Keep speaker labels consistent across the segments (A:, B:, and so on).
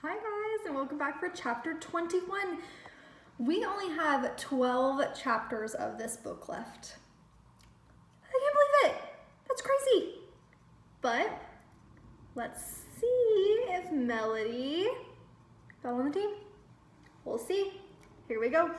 A: Hi guys, and welcome back for chapter 21. We only have 12 chapters of this book left. I can't believe it. That's crazy. But let's see if Melody got on the team. We'll see. Here we go.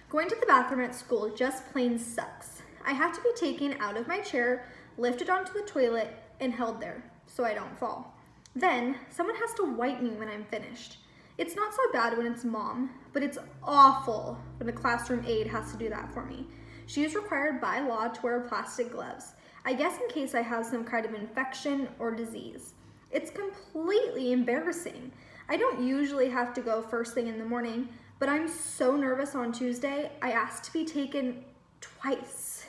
A: Going to the bathroom at school just plain sucks. I have to be taken out of my chair, lifted onto the toilet, and held there so I don't fall. Then, someone has to wipe me when I'm finished. It's not so bad when it's mom, but it's awful when a classroom aide has to do that for me. She is required by law to wear plastic gloves, I guess in case I have some kind of infection or disease. It's completely embarrassing. I don't usually have to go first thing in the morning, but I'm so nervous on Tuesday, I asked to be taken twice.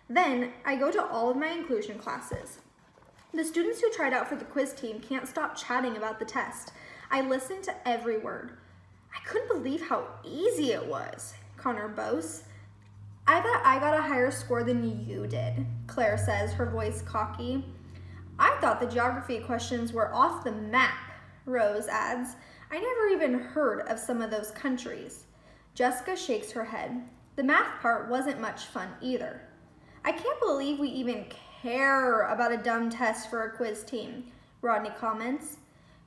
A: Then, I go to all of my inclusion classes. The students who tried out for the quiz team can't stop chatting about the test. I listened to every word. I couldn't believe how easy it was, Connor boasts. I bet I got a higher score than you did, Claire says, her voice cocky. I thought the geography questions were off the map, Rose adds. I never even heard of some of those countries. Jessica shakes her head. The math part wasn't much fun either. I can't believe we even care about a dumb test for a quiz team, Rodney comments.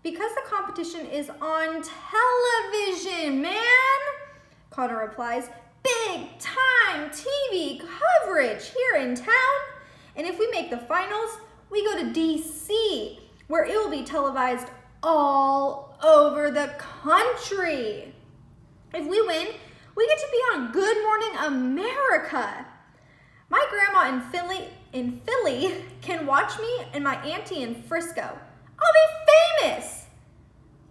A: Because the competition is on television, man, Connor replies. Big time TV coverage here in town. And if we make the finals, we go to DC, where it will be televised all over the country. If we win, we get to be on Good Morning America. My grandma in Philly can watch me and my auntie in Frisco. I'll be famous.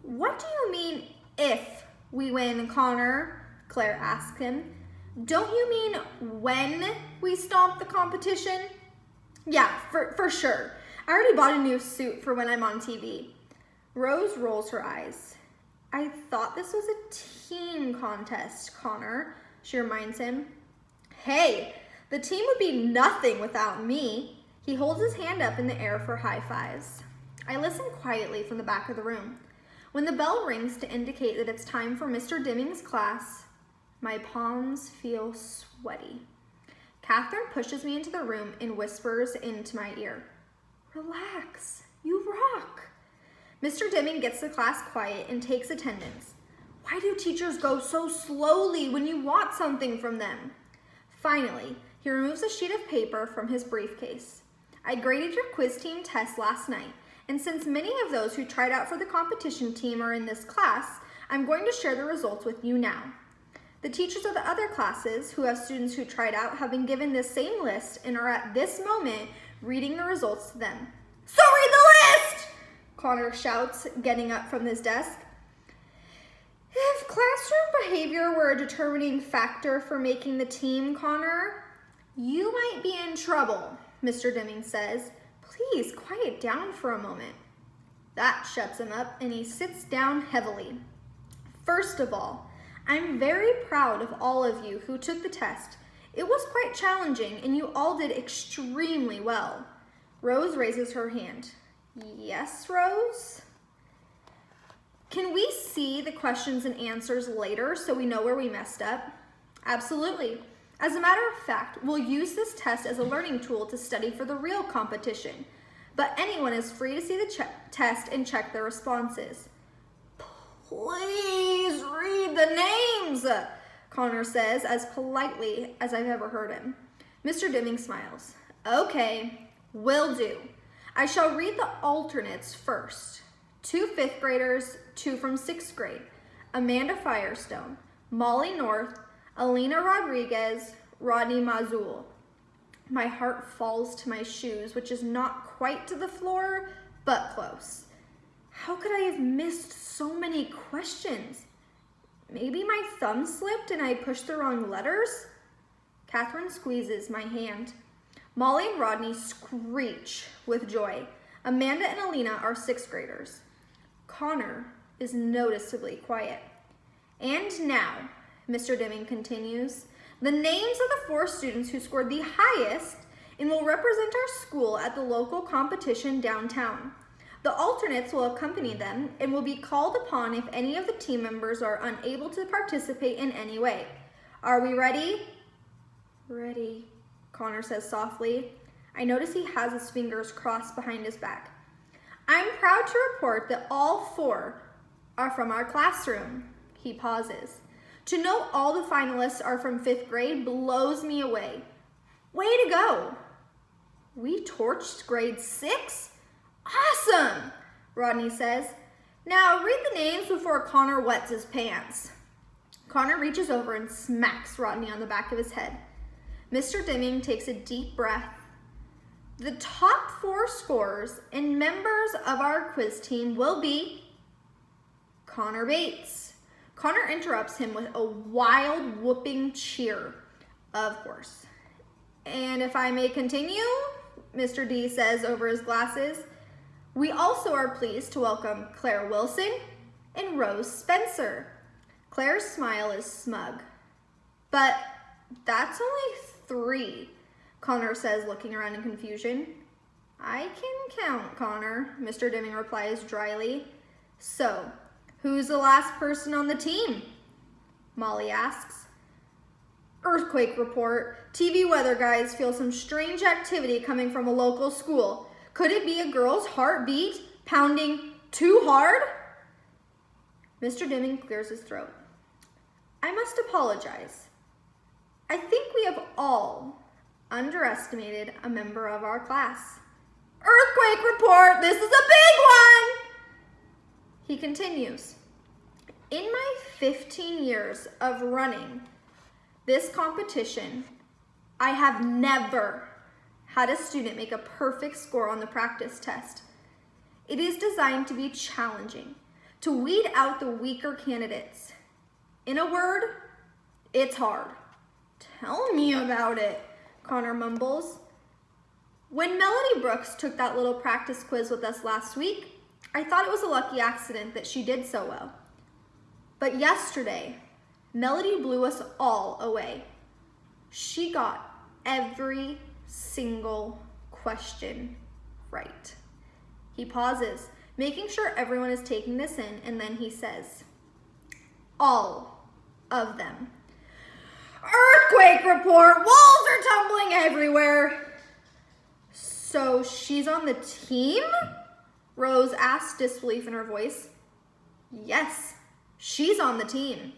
A: What do you mean if we win, Connor? Claire asked him. Don't you mean when we stomp the competition? Yeah, for sure. I already bought a new suit for when I'm on TV. Rose rolls her eyes. I thought this was a team contest, Connor, she reminds him. Hey, the team would be nothing without me. He holds his hand up in the air for high fives. I listen quietly from the back of the room. When the bell rings to indicate that it's time for Mr. Dimming's class, my palms feel sweaty. Catherine pushes me into the room and whispers into my ear. Relax, you rock. Mr. Dimming gets the class quiet and takes attendance. Why do teachers go so slowly when you want something from them? Finally, he removes a sheet of paper from his briefcase. I graded your quiz team test last night, and since many of those who tried out for the competition team are in this class, I'm going to share the results with you now. The teachers of the other classes who have students who tried out have been given this same list and are at this moment reading the results to them. So read the list! Connor shouts, getting up from his desk. If classroom behavior were a determining factor for making the team, Connor, you might be in trouble, Mr. Dimming says. Please quiet down for a moment. That shuts him up and he sits down heavily. First of all, I'm very proud of all of you who took the test. It was quite challenging and you all did extremely well. Rose raises her hand. Yes, Rose? Can we see the questions and answers later so we know where we messed up? Absolutely. As a matter of fact, we'll use this test as a learning tool to study for the real competition, but anyone is free to see the test and check their responses. Please read the names, Connor says as politely as I've ever heard him. Mr. Dimming smiles. Okay, will do. I shall read the alternates first. 2 fifth graders, 2 from 6th grade. Amanda Firestone, Molly North, Alina Rodriguez, Rodney Mazul. My heart falls to my shoes, which is not quite to the floor, but close. How could I have missed so many questions? Maybe my thumb slipped and I pushed the wrong letters? Catherine squeezes my hand. Molly and Rodney screech with joy. Amanda and Alina are 6th graders. Connor is noticeably quiet. And now, Mr. Dimming continues, the names of the 4 students who scored the highest and will represent our school at the local competition downtown. The alternates will accompany them and will be called upon if any of the team members are unable to participate in any way. Are we ready? Ready, Connor says softly. I notice he has his fingers crossed behind his back. I'm proud to report that all 4 are from our classroom. He pauses. To know all the finalists are from 5th grade blows me away. Way to go. We torched grade 6? Awesome, Rodney says. Now read the names before Connor wets his pants. Connor reaches over and smacks Rodney on the back of his head. Mr. Deming takes a deep breath. The top 4 scorers and members of our quiz team will be Connor Bates. Connor interrupts him with a wild whooping cheer. Of course. And if I may continue, Mr. D says over his glasses, we also are pleased to welcome Claire Wilson and Rose Spencer. Claire's smile is smug. But that's only 3, Connor says, looking around in confusion. I can count, Connor, Mr. Deming replies dryly. So, who's the last person on the team? Molly asks. Earthquake report. TV weather guys feel some strange activity coming from a local school. Could it be a girl's heartbeat pounding too hard? Mr. Deming clears his throat. I must apologize. I think we have all underestimated a member of our class. Earthquake report! This is a big one! He continues. In my 15 years of running this competition, I have never had a student make a perfect score on the practice test. It is designed to be challenging, to weed out the weaker candidates. In a word, it's hard. Tell me about it, Connor mumbles. When Melody Brooks took that little practice quiz with us last week, I thought it was a lucky accident that she did so well. But yesterday, Melody blew us all away. She got every single question right. He pauses, making sure everyone is taking this in, and then he says, all of them. Earthquake report! Walls are tumbling everywhere! So she's on the team? Rose asked, disbelief in her voice. Yes, she's on the team.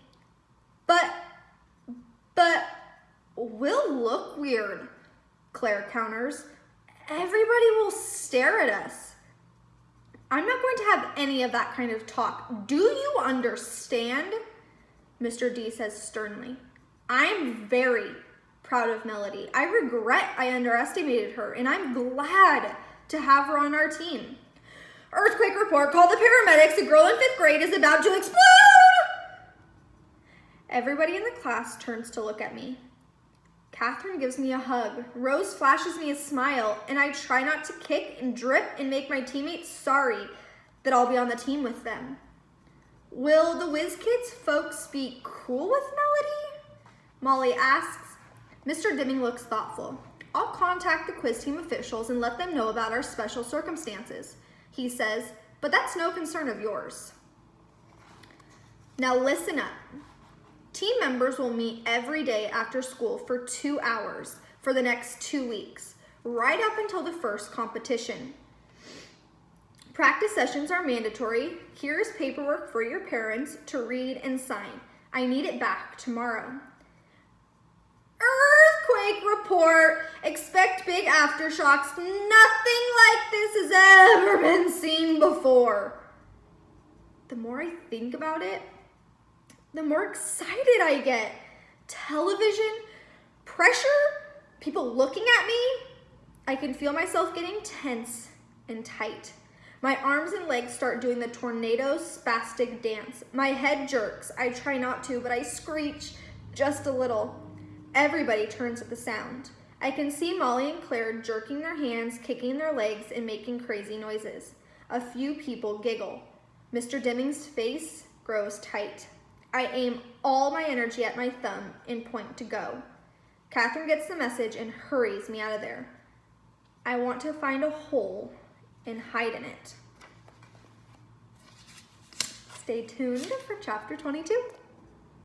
A: But we'll look weird, Claire counters. Everybody will stare at us. I'm not going to have any of that kind of talk. Do you understand? Mr. D says sternly. I'm very proud of Melody. I regret I underestimated her, and I'm glad to have her on our team. Earthquake report, call the paramedics. A girl in 5th grade is about to explode! Everybody in the class turns to look at me. Catherine gives me a hug. Rose flashes me a smile, and I try not to kick and drip and make my teammates sorry that I'll be on the team with them. Will the Whiz Kids folks be cool with Melody? Molly asks. Mr. Deming looks thoughtful. I'll contact the quiz team officials and let them know about our special circumstances, he says, but that's no concern of yours. Now listen up. Team members will meet every day after school for 2 hours for the next 2 weeks, right up until the first competition. Practice sessions are mandatory. Here's paperwork for your parents to read and sign. I need it back tomorrow. Earthquake report. Expect big aftershocks. Nothing like this has ever been seen before. The more I think about it, the more excited I get. Television, pressure, people looking at me. I can feel myself getting tense and tight. My arms and legs start doing the tornado spastic dance. My head jerks. I try not to, but I screech just a little. Everybody turns at the sound. I can see Molly and Claire jerking their hands, kicking their legs, and making crazy noises. A few people giggle. Mr. Deming's face grows tight. I aim all my energy at my thumb and point to go. Catherine gets the message and hurries me out of there. I want to find a hole and hide in it. Stay tuned for chapter 22.